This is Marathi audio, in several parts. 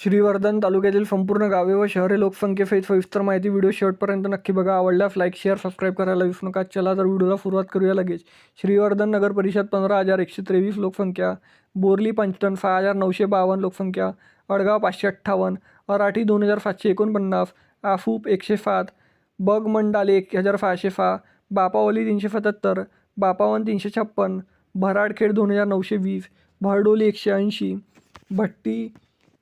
श्रीवर्धन तालुक्यातील संपूर्ण गावे व शहरे लोकसंख्येसहित सविस्तर माहिती व्हिडिओ शेवटपर्यंत नक्की बघा. आवडल्यास लाईक, शेअर, सबस्क्राईब करायला विसरू नका. चला तर व्हिडिओला सुरुवात करूया लगेच. श्रीवर्धन नगर परिषद 15,123 लोकसंख्या, बोरली पंचटन 6,952 लोकसंख्या, अडगाव 558, अराठी 2,749, आफूप 107, बगमंडाले 1,606, बापावली 377, बापावन 356, भराडखेड 2,920, भरडोली 180, भट्टी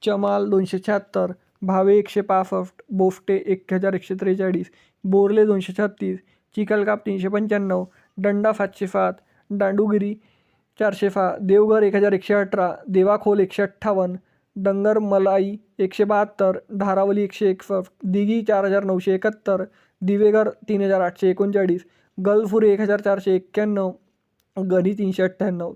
चमाल 276, भावे 165, बोफटे 1,143, बोरले 236, चिखलकाप 395, डंडा 707, दांडुगिरी 406, देवघर 1,118, देवाखोल 158, डंगरमलाई 172, धारावली 161, दिघी 4,971, दिवेघर 3,839, गलफुरी 1,491, गणी 398,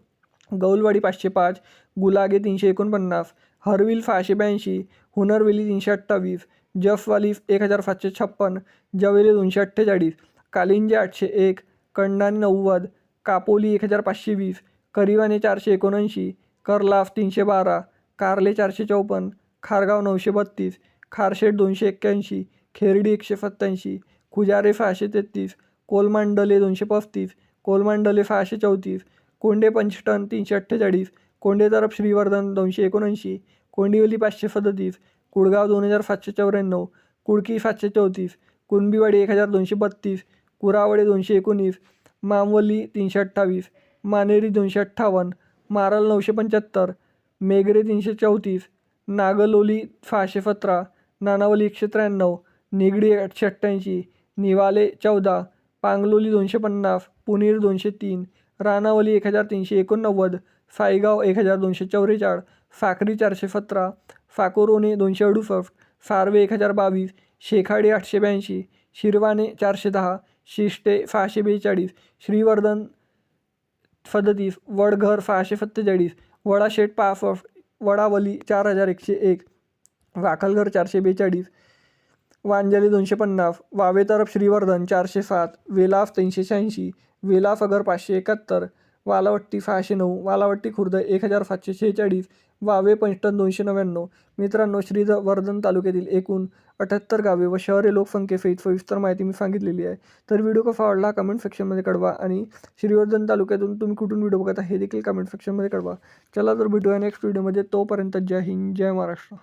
गौलवाडी 505, गुलागे 349, हरविल 682, हुनरवेली 328, जफवाली 1,756, जवेली 248, कालिंजे 801, कंडानी 90, कापोली 1,520, करिवाने 479, करलाफ 312, कारले 454, खारगाव 932, खारशेट 281, खेरडी 187, खुजारे 633, कोलमांडले 235, कोलमांडले 634, कोंडे पंचटन 348, कोंडे तरफ श्रीवर्धन 279, कोंडिवली 537, कुडगाव 2,794, कुडकी 734, कुणबीवाडी 1,232, कुरावडे 219, मामवली 328, मानेरी 258, मारल 975, मेगरे 334, नागलोली 617, नानावली 193, निगडी 888, निवाले 14, पांगलोली 250, पुनीर 203, रानावली 1,389, साईगाव 1,244, साखरी 417, साकोरोने 268, सारवे 1,022, शेखाडी 882, शिरवाने 410, शिष्टे 642, श्रीवर्धन 37, वडघर 647, वडाशेठ 65, वडावली 4,101, वाखलघर 442, वांजली 250, वावे तरफ श्रीवर्धन 407, वेलाफ 386, वेलाफ अगर 571, वालावट्टी 609, वालावट्टी खुर्द 1,746, वावे पंचटन 299. मित्रांनो, श्रीवर्धन तालुक्यातील एकूण 78 गावे व शहरे लोकसंख्येसहित सविस्तर माहिती मी सांगितलेली आहे. तर व्हिडिओ कसा आवडला कमेंट सेक्शनमध्ये कळवा आणि श्रीवर्धन तालुक्यातून तुम्ही कुठून व्हिडिओ बघता हे देखील कमेंट सेक्शनमध्ये कळवा. चला तर भेटूया नेक्स्ट व्हिडिओमध्ये. तोपर्यंत जय हिंद, जय महाराष्ट्र.